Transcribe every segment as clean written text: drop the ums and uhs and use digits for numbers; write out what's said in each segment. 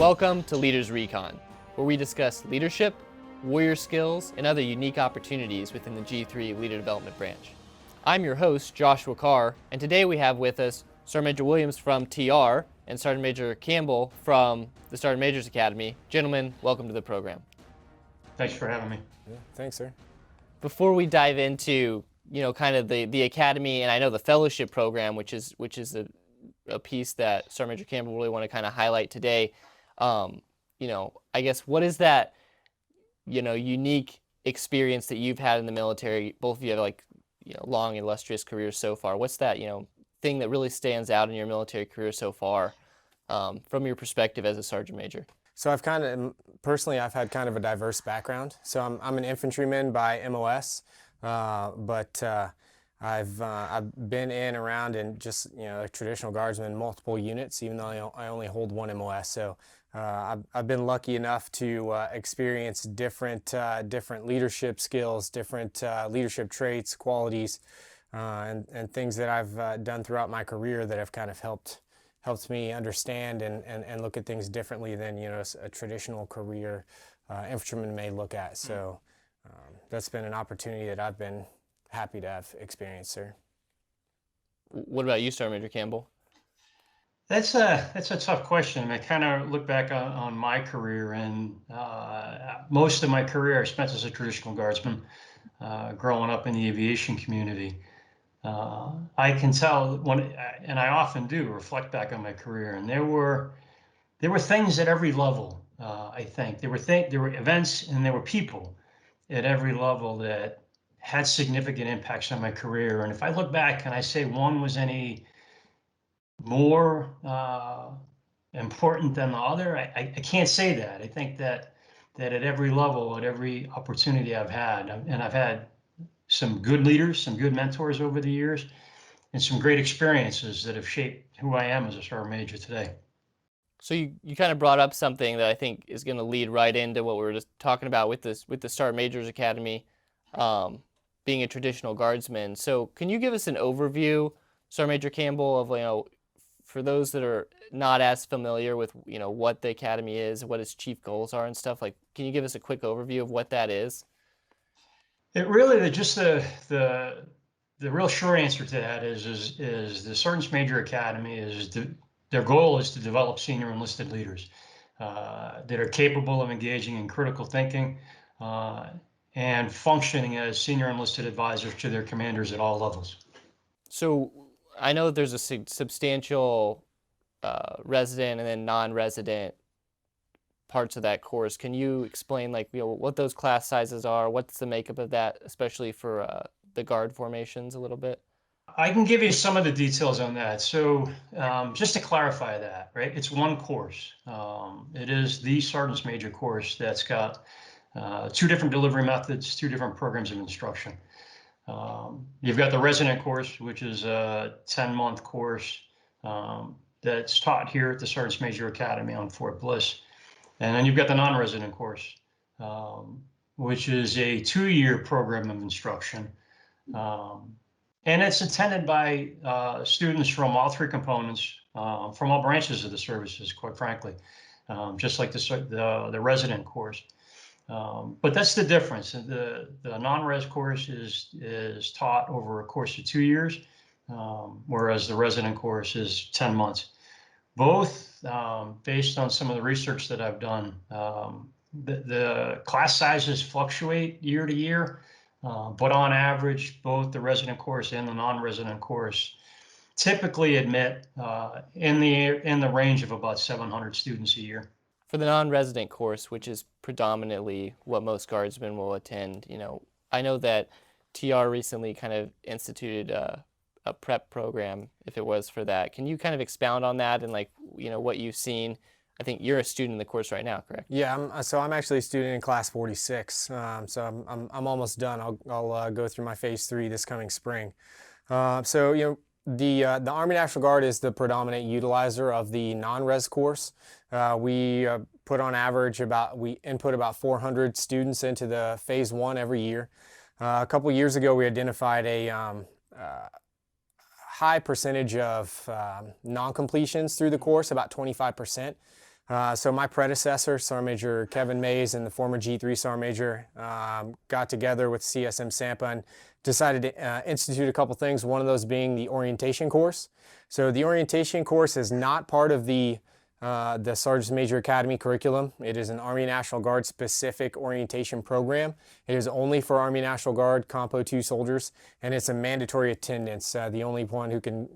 Welcome to Leaders Recon, where we discuss leadership, warrior skills, and other unique opportunities within the G3 Leader Development Branch. I'm your host, Joshua Carr, and today we have with us Sergeant Major Williams from TR and Sergeant Major Campbell from the Sergeant Major's Academy. Gentlemen, welcome to the program. Thanks for having me. Yeah, thanks, sir. Before we dive into, kind of the academy and I know the fellowship program, which is a piece that Sergeant Major Campbell really want to kind of highlight today, I guess what is that, unique experience that you've had in the military? Both of you have long, illustrious careers so far. What's that, thing that really stands out in your military career so far, from your perspective as a Sergeant Major? So I've had kind of a diverse background. So I'm an infantryman by MOS, but I've been in, around, and just a traditional guardsman, multiple units, even though I only hold one MOS. So I've been lucky enough to experience different leadership skills, different leadership traits, qualities, and things that I've done throughout my career that have kind of helped me understand and look at things differently than a traditional career infantryman may look at. So that's been an opportunity that I've been happy to have experienced, sir. What about you, Sergeant Major Campbell? That's a tough question. I kind of look back on my career, and most of my career I spent as a traditional guardsman, growing up in the aviation community. I can tell and I often do reflect back on my career, and there were things at every level. I think there were events and there were people at every level that had significant impacts on my career. And if I look back and I say one was any more important than the other, I can't say that. I think that at every level, at every opportunity I've had, and I've had some good leaders, some good mentors over the years, and some great experiences that have shaped who I am as a Sergeant Major today. So you kind of brought up something that I think is going to lead right into what we were just talking about with the Sergeant Major's Academy, being a traditional guardsman. So can you give us an overview, Sergeant Major Campbell, of for those that are not as familiar with what the academy is, what its chief goals are and stuff, can you give us a quick overview of what that is? It really, just the real short answer to that is the Sergeant Major Academy their goal is to develop senior enlisted leaders that are capable of engaging in critical thinking and functioning as senior enlisted advisors to their commanders at all levels. So I know there's a substantial resident and then non-resident parts of that course. Can you explain what those class sizes are? What's the makeup of that, especially for the guard formations a little bit? I can give you some of the details on that. So just to clarify that, right, it's one course. It is the Sergeant's Major course that's got two different delivery methods, two different programs of instruction. You've got the resident course, which is a 10-month course that's taught here at the Sergeant's Major Academy on Fort Bliss. And then you've got the non-resident course, which is a 2-year program of instruction. And it's attended by students from all three components, from all branches of the services, quite frankly, just like the resident course. But that's the difference. The non-res course is taught over a course of 2 years, whereas the resident course is 10 months. Both, based on some of the research that I've done, the class sizes fluctuate year to year, but on average, both the resident course and the non-resident course typically admit in the range of about 700 students a year. For the non-resident course, which is predominantly what most guardsmen will attend, I know that TR recently kind of instituted a prep program, if it was for that. Can you kind of expound on that and what you've seen? I think you're a student in the course right now, correct? Yeah, I'm actually a student in class 46. So I'm almost done. I'll go through my phase 3 this coming spring. The Army National Guard is the predominant utilizer of the non-res course. We input about 400 students into the phase 1 every year. A couple years ago, we identified a high percentage of non-completions through the course, about 25%. So my predecessor, Sergeant Major Kevin Mays, and the former G3 Sergeant Major got together with CSM Sampa and decided to institute a couple things, one of those being the orientation course. So the orientation course is not part of the Sergeant Major Academy curriculum. It is an Army National Guard specific orientation program. It is only for Army National Guard Compo 2 soldiers, and it's a mandatory attendance. The only one who can,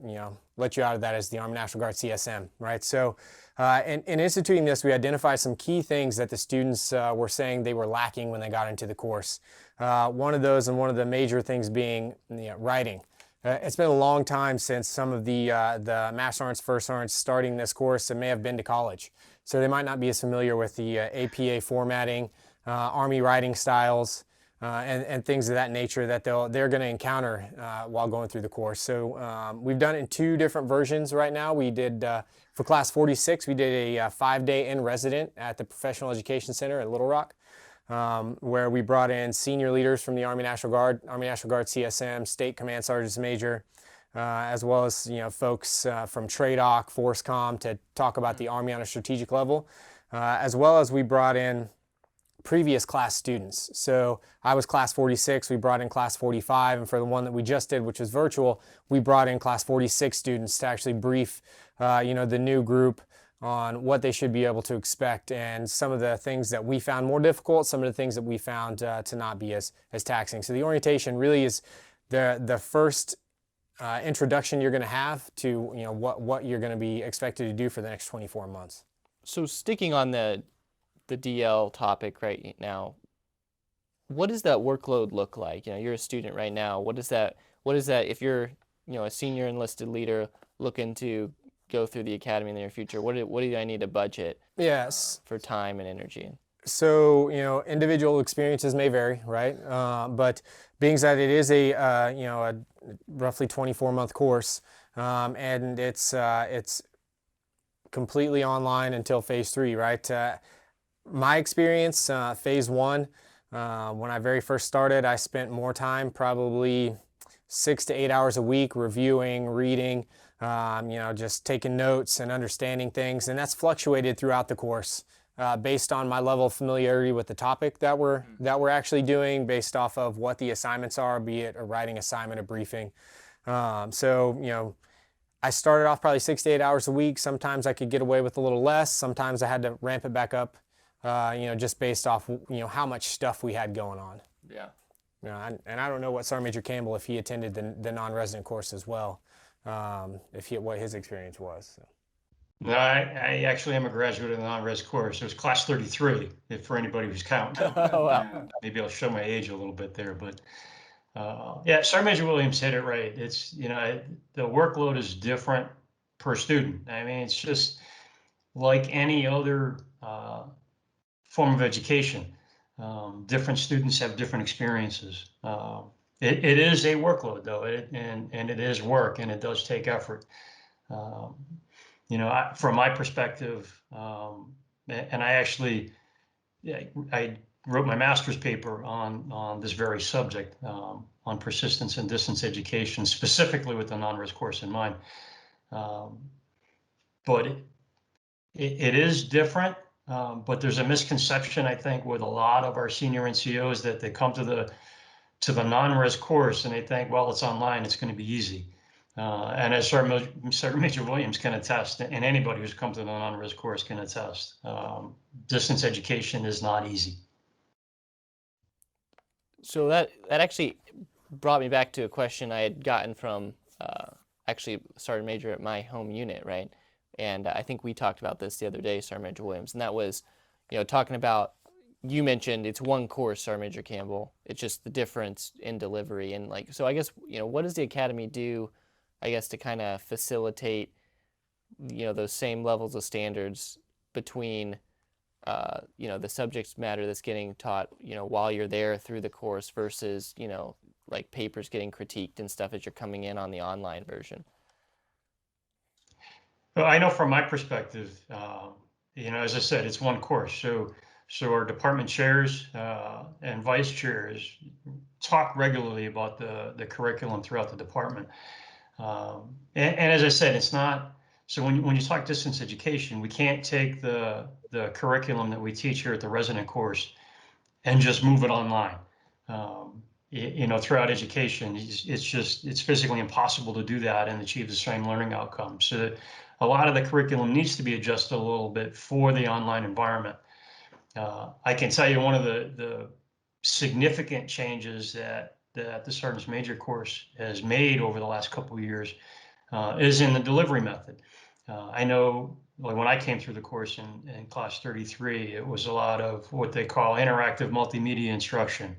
let you out of that is the Army National Guard CSM, right? So in instituting this, we identified some key things that the students were saying they were lacking when they got into the course. One of those, and one of the major things being writing. It's been a long time since some of the Master Sergeants, First Sergeants starting this course that may have been to college. So they might not be as familiar with the APA formatting, Army writing styles, and things of that nature that they're going to encounter while going through the course. So we've done it in 2 different versions right now. We did, for Class 46, we did a 5-day in-resident at the Professional Education Center at Little Rock. Where we brought in senior leaders from the Army National Guard CSM, State Command Sergeants Major, as well as folks from TRADOC, FORCECOM to talk about the Army on a strategic level, as well as we brought in previous class students. So I was Class 46, we brought in Class 45, and for the one that we just did, which was virtual, we brought in Class 46 students to actually brief the new group on what they should be able to expect and some of the things that we found more difficult, some of the things that we found to not be as taxing. So the orientation really is the first introduction you're going to have to what you're going to be expected to do for the next 24 months. So sticking on the DL topic right now, what does that workload look like? You're a student right now. What is that if you're a senior enlisted leader looking to go through the academy in the near future? What do I need to budget? Yes. For time and energy? So individual experiences may vary, right? But being that it is a roughly 24-month course, and it's completely online until Phase 3, right? My experience, Phase 1, when I very first started, I spent more time, probably 6 to 8 hours a week, reviewing, reading, just taking notes and understanding things, and that's fluctuated throughout the course based on my level of familiarity with the topic that we're actually doing, based off of what the assignments are, be it a writing assignment, a briefing. So I started off probably 6 to 8 hours a week. Sometimes I could get away with a little less. Sometimes I had to ramp it back up, just based off how much stuff we had going on. Yeah. And I don't know what Sergeant Major Campbell, if he attended the non-resident course as well. What his experience was. So. No, I actually am a graduate of the non-res course. It was Class 33, for anybody who's counting. Oh, wow. Maybe I'll show my age a little bit there, but yeah, Sergeant Major Williams hit it right. It's the workload is different per student. I mean, it's just like any other form of education. Different students have different experiences. It is a workload, though, and it is work, and it does take effort. From my perspective, and I wrote my master's paper on this very subject, on persistence and distance education, specifically with the non-res course in mind. But it is different, but there's a misconception, I think, with a lot of our senior NCOs that they come to the non-res course and they think, well, it's online, it's going to be easy. And as Sergeant Major Williams can attest, and anybody who's come to the non-res course can attest, distance education is not easy. So that actually brought me back to a question I had gotten from actually Sergeant Major at my home unit, right? And I think we talked about this the other day, Sergeant Major Williams, and that was, talking about, you mentioned it's one course, Sergeant Major Campbell. It's just the difference in delivery. And so I guess, what does the academy do, I guess, to kind of facilitate, those same levels of standards between, the subject matter that's getting taught, while you're there through the course versus, like papers getting critiqued and stuff as you're coming in on the online version? Well, I know from my perspective, as I said, it's one course. So our department chairs and vice chairs talk regularly about the curriculum throughout the department. And as I said, it's not So when you talk distance education, we can't take the curriculum that we teach here at the resident course and just move it online. Throughout education, it's physically impossible to do that and achieve the same learning outcomes. So a lot of the curriculum needs to be adjusted a little bit for the online environment. I can tell you one of the significant changes that the Sergeant's Major course has made over the last couple of years is in the delivery method. I know, like when I came through the course in class 33, it was a lot of what they call interactive multimedia instruction,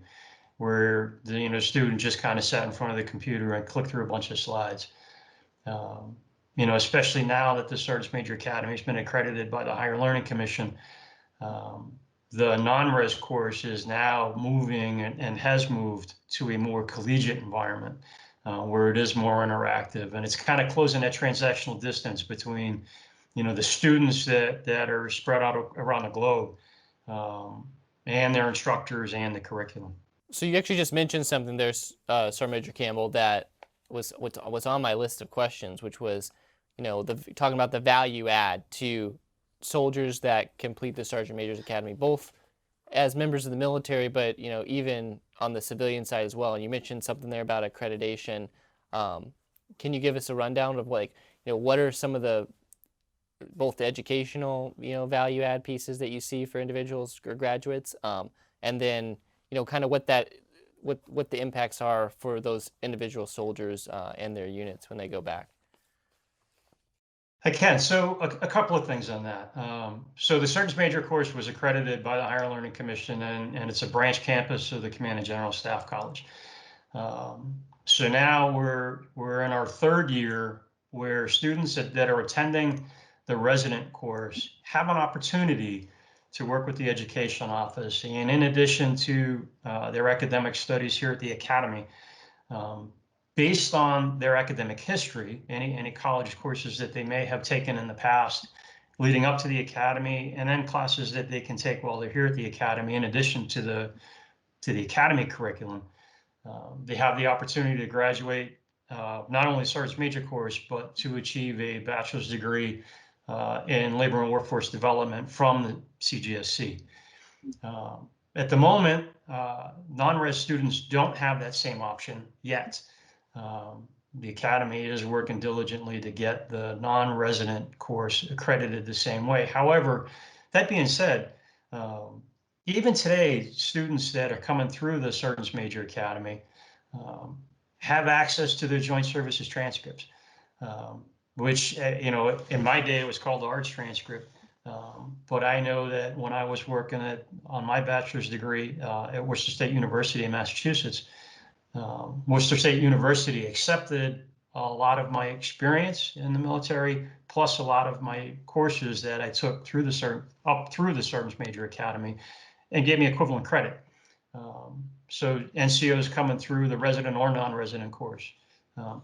where the student just kind of sat in front of the computer and clicked through a bunch of slides. Especially now that the Sergeant's Major Academy has been accredited by the Higher Learning Commission, the non-res course is now moving and has moved to a more collegiate environment where it is more interactive, and it's kind of closing that transactional distance between, the students that are spread out around the globe and their instructors and the curriculum. So you actually just mentioned something there, Sergeant Major Campbell, that was on my list of questions, which was, talking about the value add to soldiers that complete the Sergeant Major's Academy, both as members of the military, but even on the civilian side as well. And you mentioned something there about accreditation. Can you give us a rundown of what are some of both the educational value add pieces that you see for individuals or graduates, and then kind of what the impacts are for those individual soldiers and their units when they go back? I can. So a couple of things on that. So the Sergeant's Major course was accredited by the Higher Learning Commission, and it's a branch campus of the Command and General Staff College. So now we're in our third year where students that are attending the resident course have an opportunity to work with the education office, and in addition to their academic studies here at the Academy, based on their academic history, any college courses that they may have taken in the past leading up to the Academy, and then classes that they can take while they're here at the Academy, in addition to the Academy curriculum. They have the opportunity to graduate not only the Sergeant's Major course, but to achieve a bachelor's degree in labor and workforce development from the CGSC. At the moment, non-res students don't have that same option yet. The Academy is working diligently to get the non-resident course accredited the same way. However, that being said, even today, students that are coming through the Sergeant's Major Academy have access to their Joint Services transcripts, which, in my day, it was called the ARTS transcript. But I know that when I was working on my bachelor's degree at Worcester State University in Massachusetts, Worcester State University accepted a lot of my experience in the military, plus a lot of my courses that I took through the Sergeant's Major Academy, and gave me equivalent credit. So NCOs coming through the resident or non-resident course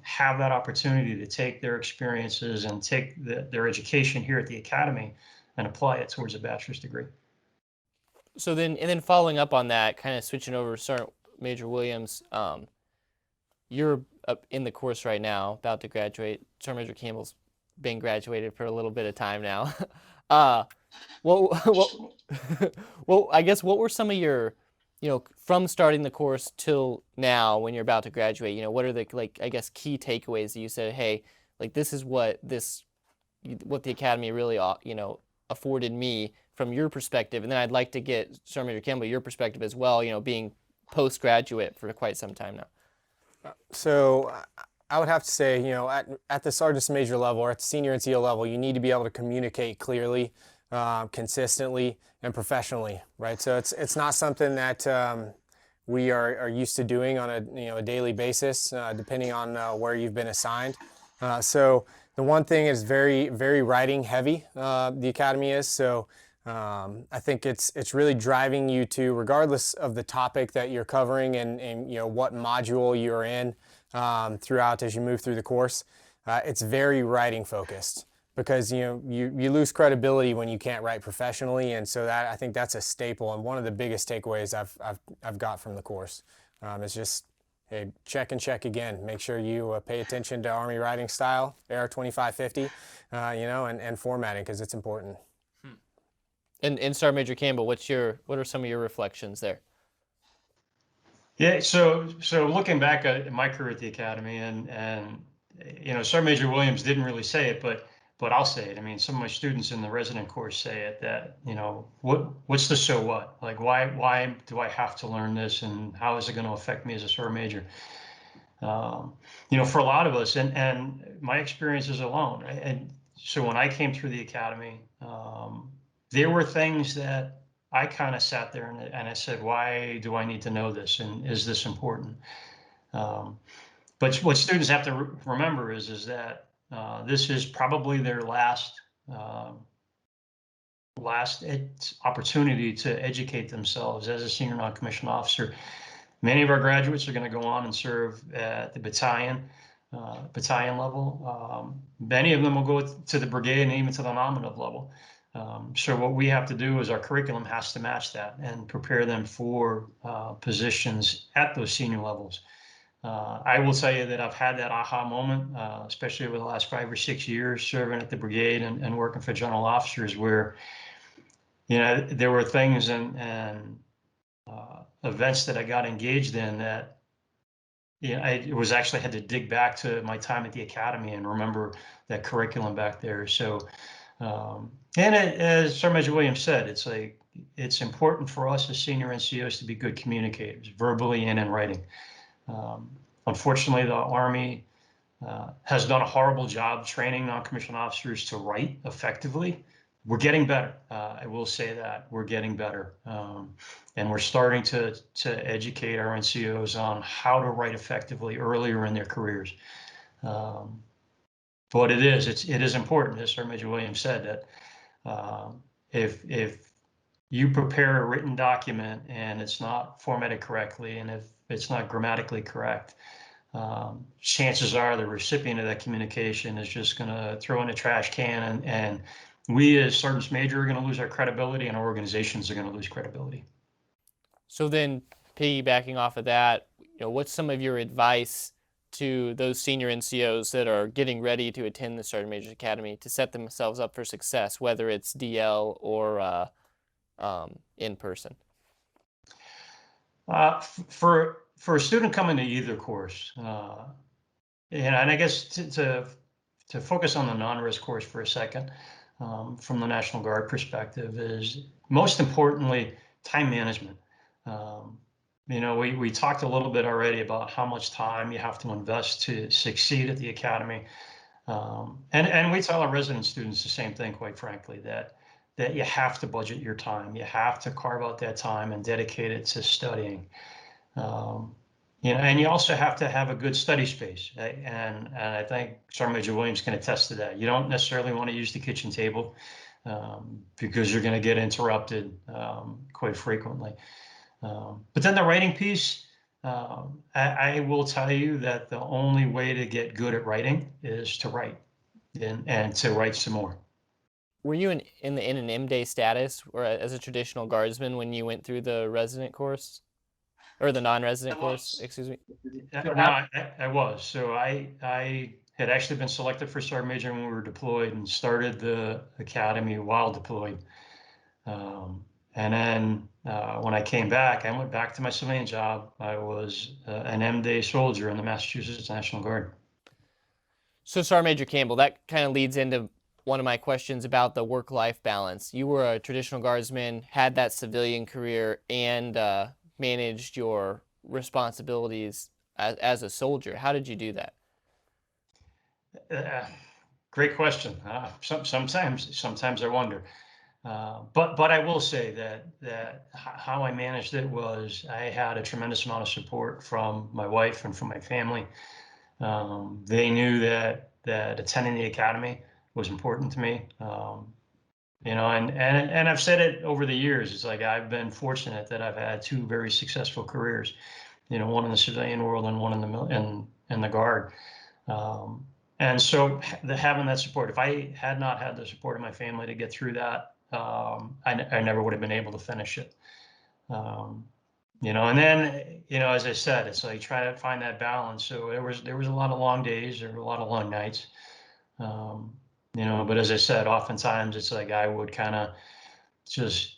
have that opportunity to take their experiences and take their education here at the Academy and apply it towards a bachelor's degree. So then following up on that, kind of switching over to Sergeant Major Williams, you're up in the course right now, about to graduate. Sergeant Major Campbell's been graduated for a little bit of time now. Well, I guess what were some of your, from starting the course till now when you're about to graduate, what are the, I guess, key takeaways that you said, hey, this is what the Academy really, afforded me from your perspective. And then I'd like to get, Sergeant Major Campbell, your perspective as well, being postgraduate for quite some time now. So I would have to say, at the Sergeant's Major level or at the senior NCO level, you need to be able to communicate clearly, consistently, and professionally, right? So it's not something that we are used to doing on a daily basis, depending on where you've been assigned. So the one thing is very, very writing heavy, the Academy is. So I think it's really driving you to, regardless of the topic that you're covering and what module you're in throughout as you move through the course, it's very writing focused, because you lose credibility when you can't write professionally, and so I think that's a staple and one of the biggest takeaways I've got from the course. It's just hey, check and check again. Make sure you pay attention to Army writing style, AR 2550, you know, and formatting, because it's important. And Sergeant Major Campbell, what are some of your reflections there? Yeah, so looking back at my career at the academy, and you know, Sergeant Major Williams didn't really say it, but I'll say it. I mean, some of my students in the resident course say it, that, you know, what's the so what? Like, why do I have to learn this, and how is it going to affect me as a Sergeant Major? You know, for a lot of us, and my experiences alone, right? And so when I came through the academy, there were things that I kind of sat there and I said, why do I need to know this? And is this important? But what students have to remember is that this is probably their last opportunity to educate themselves as a senior non-commissioned officer. Many of our graduates are going to go on and serve at the battalion level. Many of them will go to the brigade and even to the nominative level. So what we have to do is our curriculum has to match that and prepare them for positions at those senior levels. I will tell you that I've had that aha moment, especially over the last 5 or 6 years serving at the brigade and working for general officers, where, you know, there were things and events that I got engaged in that, you know, I was actually had to dig back to my time at the academy and remember that curriculum back there. So, as Sergeant Major Williams said, it's like, it's important for us as senior NCOs to be good communicators, verbally and in writing. Unfortunately, the Army has done a horrible job training non-commissioned officers to write effectively. We're getting better. I will say that we're getting better, and we're starting to educate our NCOs on how to write effectively earlier in their careers. But it is important, as Sergeant Major Williams said, that if you prepare a written document and it's not formatted correctly, and if it's not grammatically correct, chances are the recipient of that communication is just going to throw in a trash can, and we as sergeants major are going to lose our credibility, and our organizations are going to lose credibility. So then, piggybacking off of that, you know, what's some of your advice to those senior NCOs that are getting ready to attend the Sergeant Major's Academy to set themselves up for success, whether it's DL or in person? For a student coming to either course, and I guess to focus on the non-risk course for a second, from the National Guard perspective, is most importantly time management. You know, we talked a little bit already about how much time you have to invest to succeed at the academy, and we tell our resident students the same thing, quite frankly, that you have to budget your time. You have to carve out that time and dedicate it to studying. You know, and you also have to have a good study space, right? And I think Sergeant Major Williams can attest to that. You don't necessarily want to use the kitchen table, because you're going to get interrupted quite frequently. But then the writing piece, I will tell you that the only way to get good at writing is to write, and to write some more. Were you in an M-Day status, or as a traditional guardsman, when you went through the resident course? Or the non-resident course, excuse me? No, I was. So I had actually been selected for Sergeant Major when we were deployed, and started the academy while deployed. And then when I came back, I went back to my civilian job. I was an M-Day soldier in the Massachusetts National Guard. So Sergeant Major Campbell, that kind of leads into one of my questions about the work-life balance. You were a traditional guardsman, had that civilian career, and managed your responsibilities as a soldier. How did you do that? Great question. Sometimes I wonder. But I will say that how I managed it was, I had a tremendous amount of support from my wife and from my family. They knew that attending the academy was important to me. You know, and I've said it over the years. It's like, I've been fortunate that I've had two very successful careers. You know, one in the civilian world and one in the Guard. And so having that support, if I had not had the support of my family to get through that, I never would have been able to finish it. And then, as I said, it's like try to find that balance. So there was a lot of long days, there were a lot of long nights. But as I said, oftentimes it's like I would kind of just,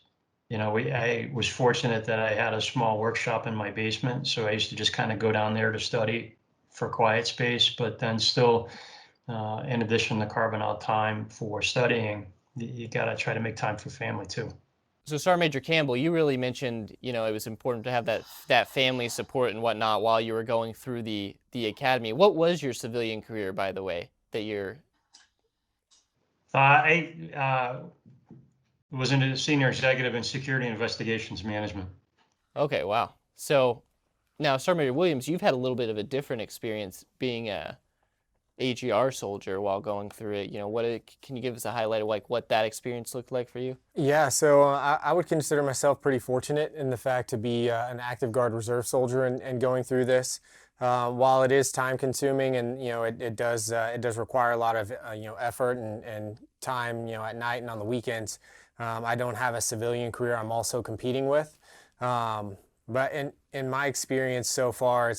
I was fortunate that I had a small workshop in my basement. So I used to just kind of go down there to study for quiet space, but then still, in addition to carving out time for studying, you got to try to make time for family too. So Sergeant Major Campbell, you really mentioned, it was important to have that family support and whatnot while you were going through the academy. What was your civilian career, by the way, that you're? I was a senior executive in security investigations management. Okay, wow. So now, Sergeant Major Williams, you've had a little bit of a different experience being a AGR soldier while going through it. Can you give us a highlight of what that experience looked like for you? Yeah, so I would consider myself pretty fortunate in the fact to be an active guard reserve soldier and going through this. While it is time consuming and it does require a lot of effort and time at night and on the weekends. I don't have a civilian career I'm also competing with, but in my experience so far,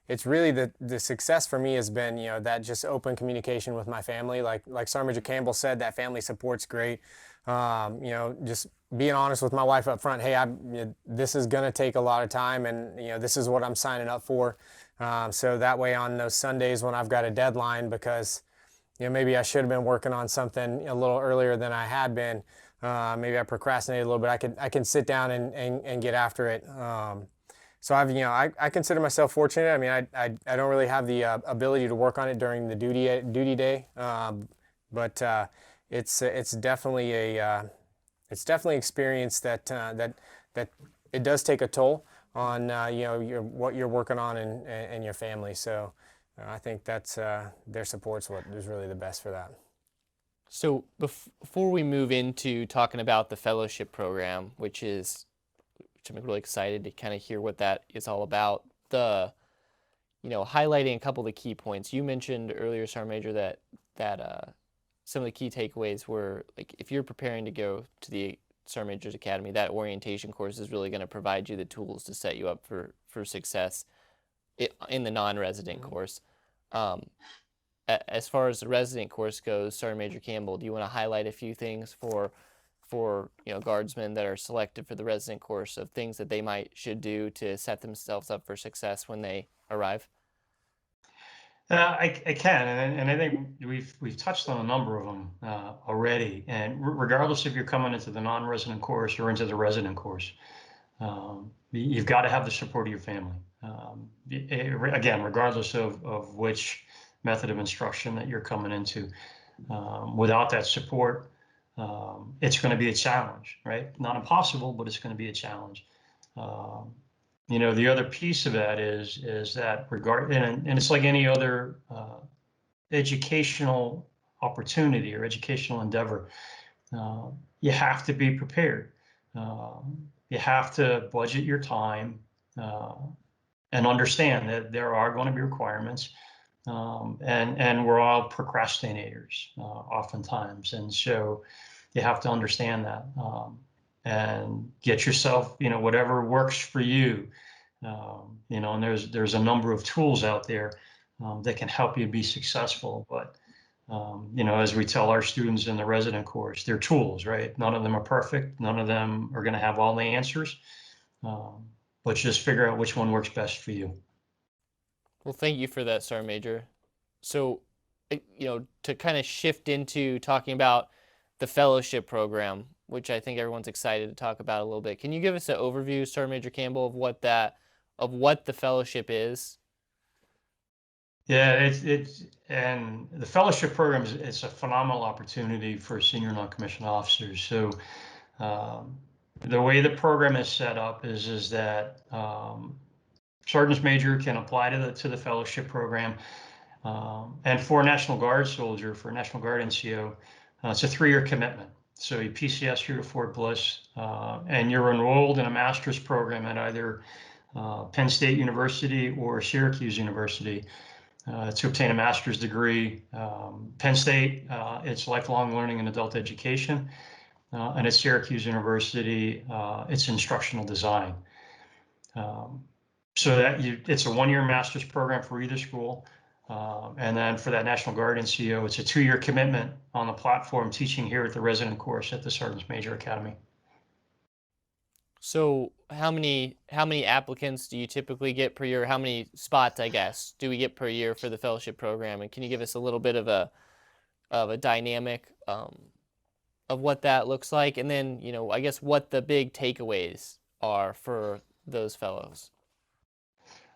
it's really the success for me has been that just open communication with my family. Like Sergeant Major Campbell said, that family support's great. Just being honest with my wife up front. Hey, this is gonna take a lot of time, and this is what I'm signing up for. So that way, on those Sundays when I've got a deadline, because maybe I should have been working on something a little earlier than I had been. Maybe I procrastinated a little bit. I can sit down and get after it. So I consider myself fortunate. I mean, I don't really have the ability to work on it during the duty day, but it's definitely experience that it does take a toll on what you're working on and your family. So I think that's their support's what is really the best for that. So before we move into talking about the fellowship program, which I'm really excited to kind of hear what that is all about. Highlighting a couple of the key points. You mentioned earlier, Sergeant Major, that some of the key takeaways were, like, if you're preparing to go to the Sergeant Major's Academy, that orientation course is really going to provide you the tools to set you up for success in the non-resident course. As far as the resident course goes, Sergeant Major Campbell, do you want to highlight a few things for guardsmen that are selected for the resident course of things that they should do to set themselves up for success when they arrive? I can, and I think we've touched on a number of them already. And regardless if you're coming into the non-resident course or into the resident course, you've got to have the support of your family. Again, regardless of which method of instruction that you're coming into, without that support, it's going to be a challenge, right? Not impossible, but it's going to be a challenge. The other piece of that is that and it's like any other educational opportunity or educational endeavor. You have to be prepared. You have to budget your time and understand that there are going to be requirements. And we're all procrastinators oftentimes, and so you have to understand that and get yourself, whatever works for you. And there's a number of tools out there that can help you be successful. But as we tell our students in the resident course, they're tools, right? None of them are perfect. None of them are going to have all the answers. But just figure out which one works best for you. Well, thank you for that, Sergeant Major. So, to kind of shift into talking about the fellowship program, which I think everyone's excited to talk about a little bit. Can you give us an overview, Sergeant Major Campbell, of what the fellowship is? Yeah, and the fellowship program it's a phenomenal opportunity for senior non-commissioned officers. So the way the program is set up is that Sergeants Major can apply to the fellowship program, and for a National Guard soldier, for a National Guard NCO, it's a 3-year commitment. So you PCS here to Fort Bliss, and you're enrolled in a master's program at either Penn State University or Syracuse University to obtain a master's degree. Penn State, it's lifelong learning and adult education, and at Syracuse University, it's instructional design. So that it's a 1-year master's program for either school. And then for that National Guard NCO, it's a 2-year commitment on the platform teaching here at the resident course at the Sergeant's Major Academy. So how many applicants do you typically get per year? How many spots, I guess, do we get per year for the fellowship program? And can you give us a little bit of a dynamic of what that looks like? And then, you know, I guess what the big takeaways are for those fellows.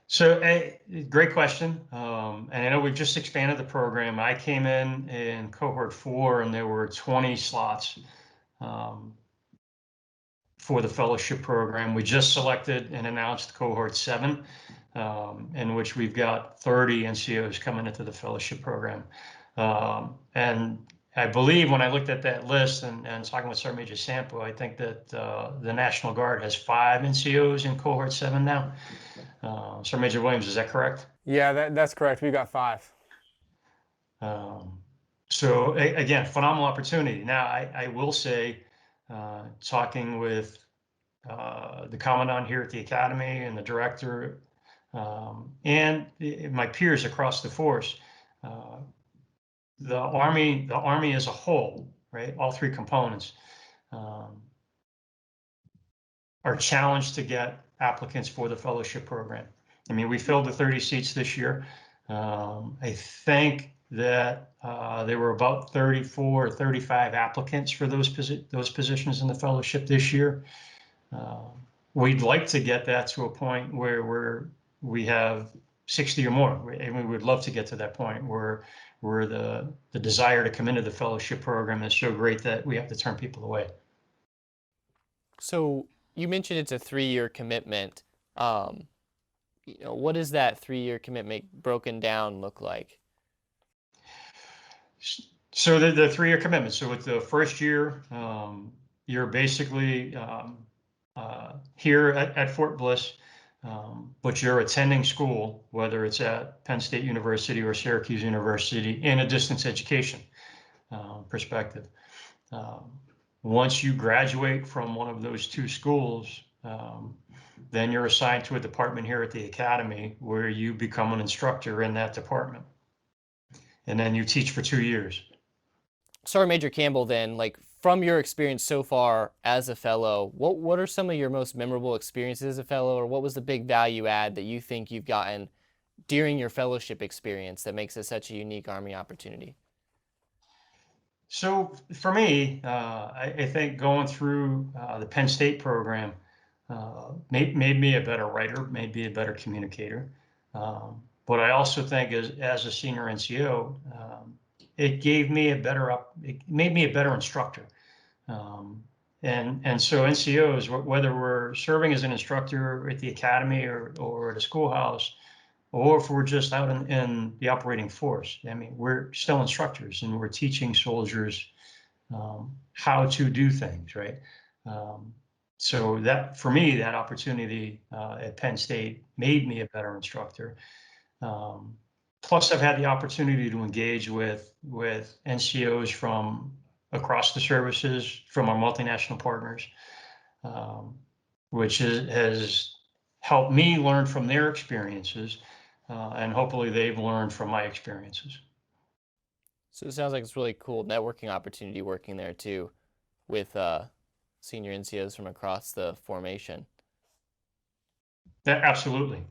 So, great question. And I know we've just expanded the program. I came in cohort 4, and there were 20 slots for the fellowship program. We just selected and announced cohort 7, in which we've got 30 NCOs coming into the fellowship program. And I believe when I looked at that list and talking with Sergeant Major Sampo, I think that the National Guard has 5 NCOs in cohort 7 now. Sergeant Major Williams, is that correct? Yeah, that's correct. We got 5. So again, phenomenal opportunity. Now, I will say, talking with the commandant here at the academy and the director and my peers across the force, the Army as a whole, right, all 3 components, are challenged to get applicants for the fellowship program. I mean, we filled the 30 seats this year. I think that there were about 34 or 35 applicants for those positions in the fellowship this year. We'd like to get that to a point where we have 60 or more, and we would love to get to that point where the desire to come into the fellowship program is so great that we have to turn people away. So you mentioned it's a 3-year commitment. You know, what does that 3-year commitment broken down look like? So the 3-year commitment. So with the first year, you're basically here at Fort Bliss, but you're attending school, whether it's at Penn State University or Syracuse University, in a distance education perspective. Once you graduate from one of those 2 schools, then you're assigned to a department here at the academy where you become an instructor in that department. And then you teach for 2 years. Sergeant Major Campbell, then, like, from your experience so far as a fellow, what are some of your most memorable experiences as a fellow, or what was the big value add that you think you've gotten during your fellowship experience that makes it such a unique Army opportunity? So for me, I think going through the Penn State program made me a better writer, made me a better communicator. But I also think as a senior NCO, it made me a better instructor. And so NCOs, whether we're serving as an instructor at the academy or at a schoolhouse, or if we're just out in the operating force, I mean, we're still instructors and we're teaching soldiers how to do things, right? So that, for me, that opportunity at Penn State made me a better instructor. Plus, I've had the opportunity to engage with NCOs from across the services, from our multinational partners, which has helped me learn from their experiences, and hopefully they've learned from my experiences. So it sounds like it's really cool networking opportunity working there too, with senior NCOs from across the formation. Yeah, absolutely.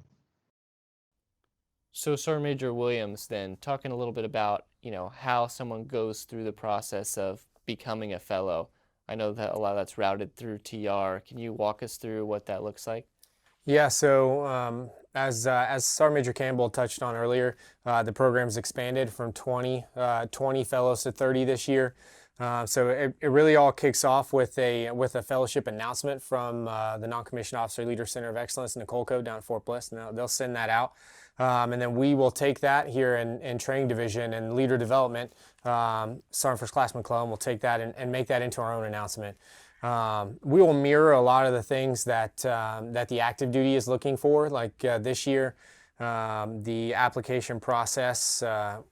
So Sergeant Major Williams, then, talking a little bit about, you know, how someone goes through the process of becoming a fellow. I know that a lot of that's routed through TR. Can you walk us through what that looks like? Yeah, so as Sergeant Major Campbell touched on earlier, the program's expanded from 20 fellows to 30 this year. So it really all kicks off with a fellowship announcement from the Non-Commissioned Officer Leader Center of Excellence in the Colco down at Fort Bliss, and they'll send that out. And then we will take that here in Training Division and Leader Development. Sergeant First Class McClellan will take that and make that into our own announcement. We will mirror a lot of the things that the active duty is looking for. Like this year, the application process was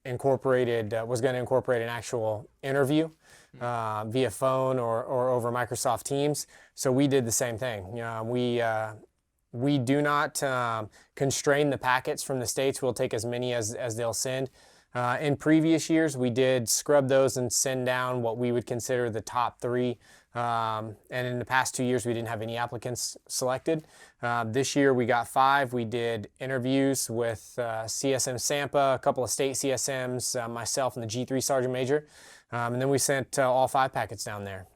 going to incorporate an actual interview via phone or over Microsoft Teams. So we did the same thing. we do not constrain the packets from the states. We'll take as many as they'll send. In previous years, we did scrub those and send down what we would consider the top 3. And in the past 2 years, we didn't have any applicants selected. This year, we got 5. We did interviews with CSM Sampa, a couple of state CSMs, myself, and the G3 Sergeant Major. And then we sent all 5 packets down there.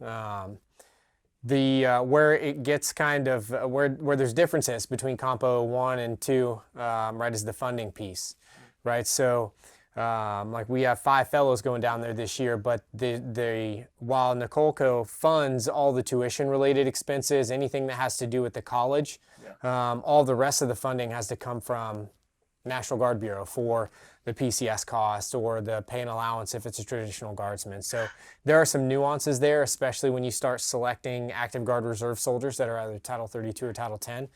Where it gets kind of where there's differences between Compo 1 and 2, right, is the funding piece, right? So like we have 5 fellows going down there this year, but while Nicolco funds all the tuition related expenses, anything that has to do with the college, all the rest of the funding has to come from National Guard Bureau for the PCS cost or the pay and allowance if it's a traditional guardsman. So there are some nuances there, especially when you start selecting active Guard Reserve soldiers that are either Title 32 or Title 10.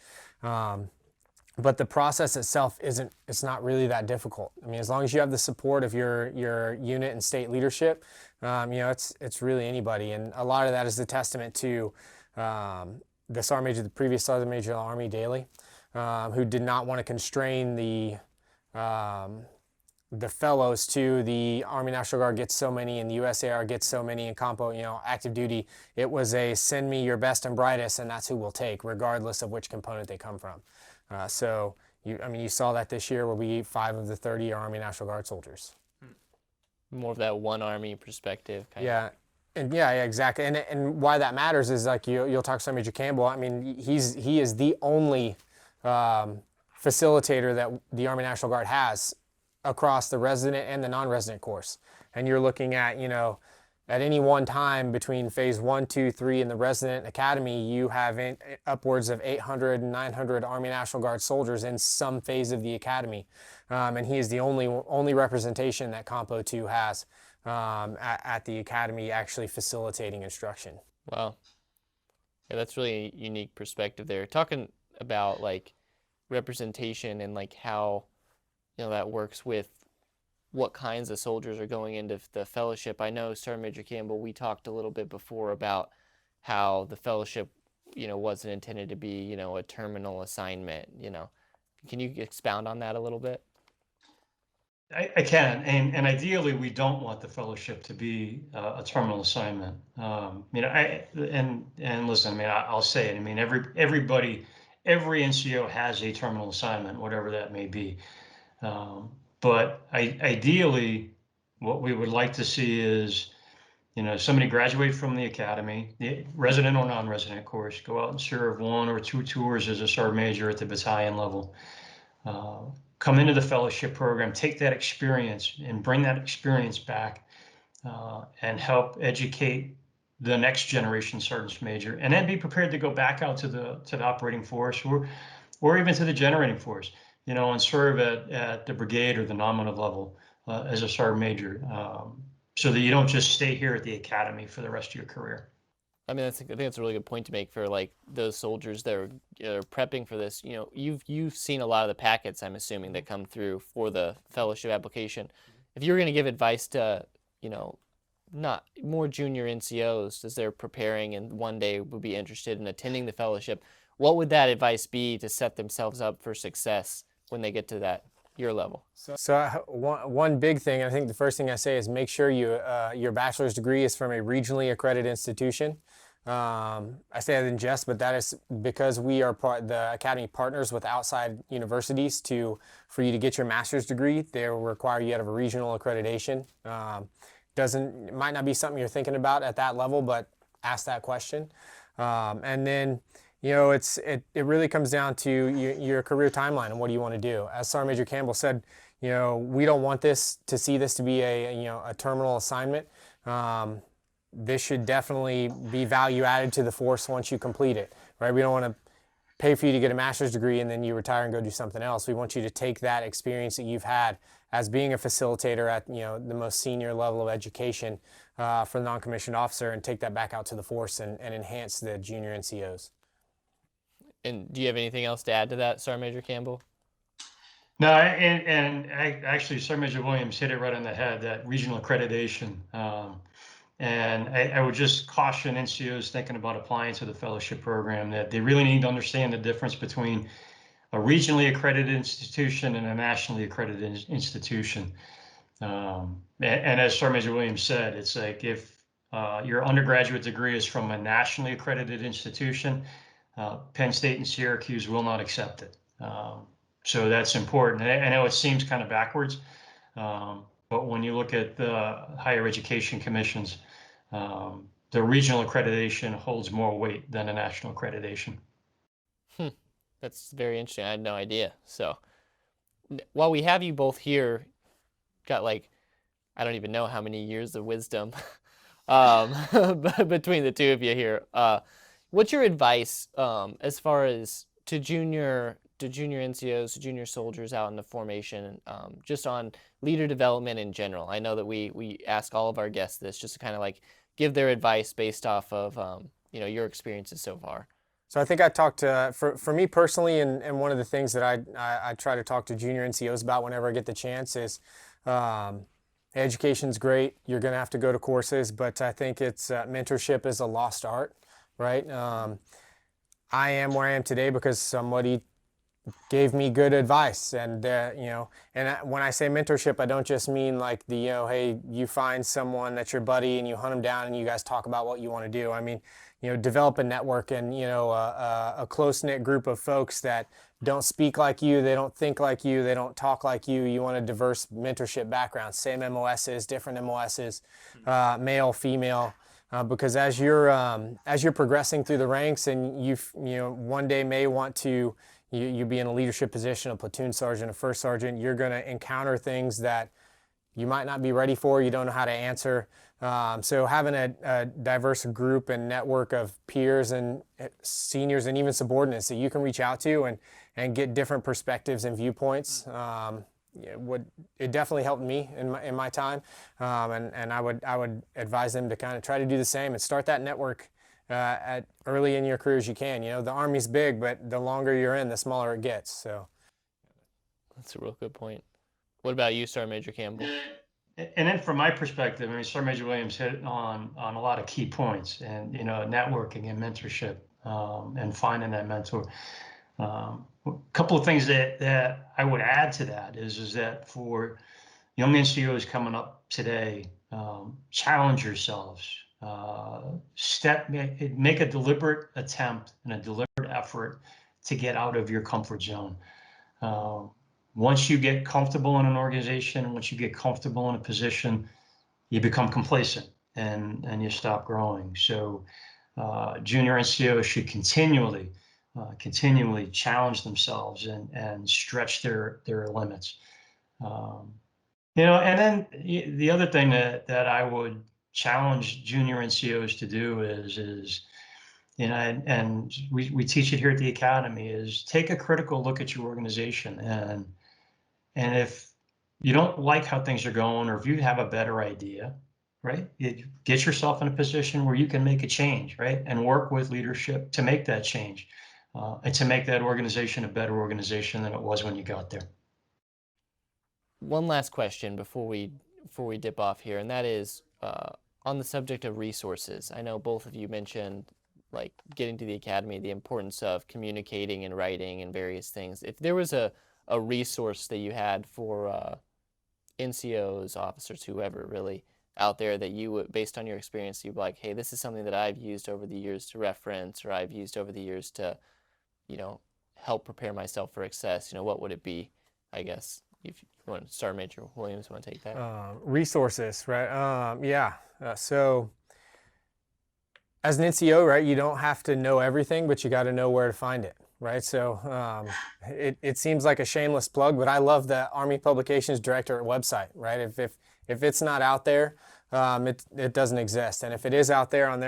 But the process itself it's not really that difficult. I mean, as long as you have the support of your unit and state leadership, it's really anybody. And a lot of that is a testament to the Sergeant Major, the previous Sergeant Major of the Army, Daly, who did not want to constrain the fellows to the Army National Guard gets so many and the USAR gets so many in Compo, active duty. It was a send me your best and brightest and that's who we'll take, regardless of which component they come from. So you saw that this year where we 5 of the 30 are Army National Guard soldiers. More of that one Army perspective. Yeah. And yeah, exactly. And why that matters is like you'll talk to Sergeant Major Campbell. I mean, he is the only facilitator that the Army National Guard has across the resident and the non-resident course. And you're looking at, at any one time between phase 1, 2, 3 in the resident academy, you have upwards of 800 and 900 Army National Guard soldiers in some phase of the academy. And he is the only representation that Compo 2 has at the academy actually facilitating instruction. Wow. Yeah, that's really a unique perspective there. Talking about like representation and like how that works with what kinds of soldiers are going into the fellowship. I know Sergeant Major Campbell, we talked a little bit before about how the fellowship, wasn't intended to be, a terminal assignment, Can you expound on that a little bit? I can, and ideally we don't want the fellowship to be a terminal assignment. And listen, I'll say it. Every NCO has a terminal assignment, whatever that may be. But ideally, what we would like to see is, somebody graduate from the academy, the resident or non-resident course, go out and serve 1 or 2 tours as a sergeant major at the battalion level, come into the fellowship program, take that experience and bring that experience back and help educate the next generation sergeant major, and then be prepared to go back out to the operating force or even to the generating force. And serve at the brigade or the nominative level as a sergeant major, so that you don't just stay here at the academy for the rest of your career. I think that's a really good point to make for like those soldiers that are prepping for this. You've seen a lot of the packets, I'm assuming, that come through for the fellowship application. If you were going to give advice to, not more junior NCOs as they're preparing and one day would be interested in attending the fellowship, what would that advice be to set themselves up for success when they get to your level? So one big thing, I think the first thing I say is make sure your bachelor's degree is from a regionally accredited institution. I say that in jest, but that is because we are the academy partners with outside universities for you to get your master's degree. They will require you to have a regional accreditation. It might not be something you're thinking about at that level, but ask that question. And then it really comes down to your career timeline and what do you want to do. As Sergeant Major Campbell said, we don't want this to be a terminal assignment. This should definitely be value added to the force once you complete it, right? We don't want to pay for you to get a master's degree and then you retire and go do something else. We want you to take that experience that you've had as being a facilitator at the most senior level of education for the non-commissioned officer and take that back out to the force and enhance the junior NCOs. And do you have anything else to add to that, Sergeant Major Campbell? No, and actually, Sergeant Major Williams hit it right on the head, that regional accreditation. And I would just caution NCOs thinking about applying to the fellowship program that they really need to understand the difference between a regionally accredited institution and a nationally accredited institution. And as Sergeant Major Williams said, it's like if your undergraduate degree is from a nationally accredited institution, Penn State and Syracuse will not accept it. So that's important. I know it seems kind of backwards, but when you look at the higher education commissions, the regional accreditation holds more weight than a national accreditation. That's very interesting. I had no idea. So while we have you both here, got like, I don't even know how many years of wisdom between the two of you here. What's your advice as far as to junior NCOs, to junior soldiers out in the formation, just on leader development in general? I know that we ask all of our guests this, just to kind of like give their advice based off of your experiences so far. So I think I talked to, for me personally, and one of the things that I try to talk to junior NCOs about whenever I get the chance is, education's great. You're going to have to go to courses, but I think it's mentorship is a lost art, right? I am where I am today because somebody gave me good advice, and when I say mentorship, I don't just mean like hey, you find someone that's your buddy and you hunt them down and you guys talk about what you want to do. I mean, develop a network and a close-knit group of folks that don't speak like you, they don't think like you, they don't talk like you. You want a diverse mentorship background, same MOSs, different MOSs, male, female. Because as you're progressing through the ranks, and you one day may want to you be in a leadership position, a platoon sergeant, a first sergeant, you're going to encounter things that you might not be ready for, you don't know how to answer. So having a diverse group and network of peers and seniors and even subordinates that you can reach out to and get different perspectives and viewpoints, it definitely helped me in my time, and I would advise them to kind of try to do the same and start that network at early in your career as you can. The Army's big, but the longer you're in, the smaller it gets. So that's a real good point. What about you, Sergeant Major Campbell? And then from my perspective, I mean, Sergeant Major Williams hit on a lot of key points, and networking and mentorship, and finding that mentor. A couple of things that I would add to that is that for young NCOs coming up today, challenge yourselves. Make a deliberate attempt and a deliberate effort to get out of your comfort zone. Once you get comfortable in an organization, once you get comfortable in a position, you become complacent and you stop growing. So junior NCOs should continually challenge themselves and stretch their limits. And then the other thing that I would challenge junior NCOs to do is and we teach it here at the Academy, is take a critical look at your organization, and if you don't like how things are going, or if you have a better idea, right, get yourself in a position where you can make a change, right, and work with leadership to make that change, and to make that organization a better organization than it was when you got there. One last question before we dip off here, and that is on the subject of resources. I know both of you mentioned, like, getting to the Academy, the importance of communicating and writing and various things. If there was a resource that you had for NCOs, officers, whoever really out there, that you would, based on your experience, you'd be like, hey, this is something that I've used over the years to reference, or I've used over the years to, help prepare myself for success, what would it be, I guess? If you want, Sergeant Major Williams, want to take that? Resources, right? Yeah. So as an NCO, right, you don't have to know everything, but you got to know where to find it, right? So it seems like a shameless plug, but I love the Army Publications Directorate website, right? If it's not out there, it doesn't exist, and if it is out there on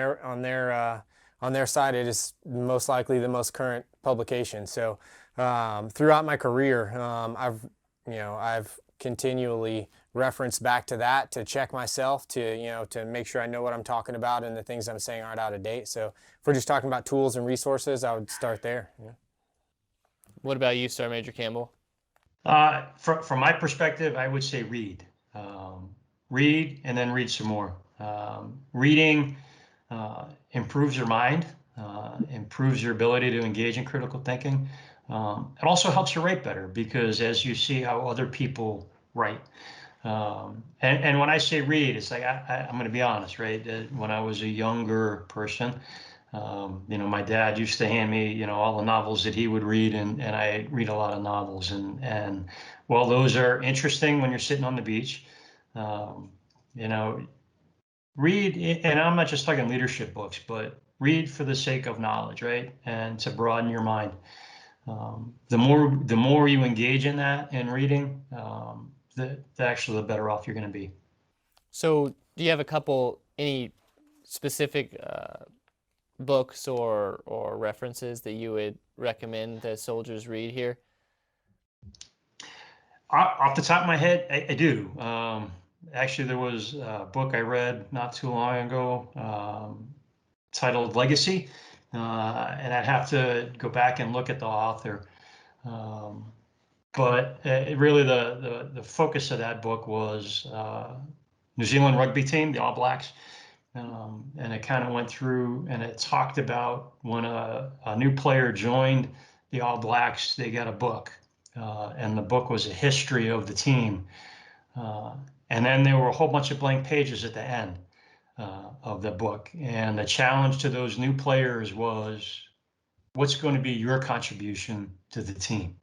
their site, it is most likely the most current publication. So throughout my career, I've continually referenced back to that to check myself, to make sure I know what I'm talking about and the things I'm saying aren't out of date. So if we're just talking about tools and resources, I would start there. Yeah. What about you, Sergeant Major Campbell? From my perspective, I would say read. Read and then read some more. Reading improves your mind, improves your ability to engage in critical thinking. It also helps you write better because as you see how other people write. And when I say read, it's like, I'm going to be honest, right? When I was a younger person, my dad used to hand me, all the novels that he would read, and I read a lot of novels. And while those are interesting when you're sitting on the beach, read, and I'm not just talking leadership books, but read for the sake of knowledge, right? And to broaden your mind. The more you engage in that in reading, the better off you're going to be. So do you have any specific books or references that you would recommend that soldiers read here? Off the top of my head, I do. Actually, there was a book I read not too long ago titled Legacy, and I'd have to go back and look at the author. But really the focus of that book was New Zealand rugby team, the All Blacks. And it kind of went through and it talked about when a new player joined the All Blacks, they got a book. And the book was a history of the team. And then there were a whole bunch of blank pages at the end of the book. And the challenge to those new players was, what's going to be your contribution to the team?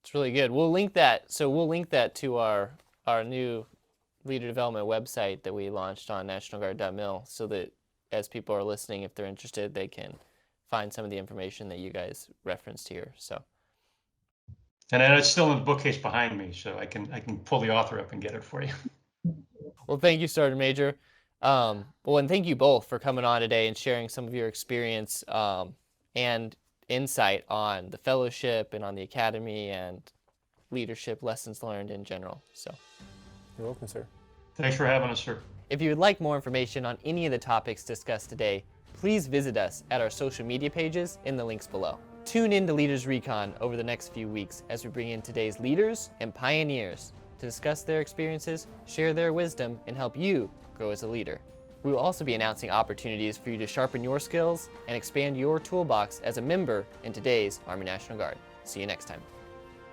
It's really good. We'll link that. So we'll link that to our new leader development website that we launched on nationalguard.mil, so that as people are listening, if they're interested, they can find some of the information that you guys referenced here. So. And it's still in the bookcase behind me, so I can pull the author up and get it for you. Well, thank you, Sergeant Major. And thank you both for coming on today and sharing some of your experience and insight on the fellowship and on the academy and leadership lessons learned in general. So, You're welcome, sir. Thanks for having us, sir. if you would like more information on any of the topics discussed today, please visit us at our social media pages in the links below. Tune in to Leaders Recon over the next few weeks as we bring in today's leaders and pioneers to discuss their experiences, share their wisdom, and help you grow as a leader. We will also be announcing opportunities for you to sharpen your skills and expand your toolbox as a member in today's Army National Guard. See you next time.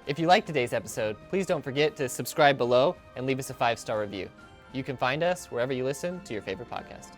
If you liked today's episode, please don't forget to subscribe below and leave us a 5-star review. You can find us wherever you listen to your favorite podcast.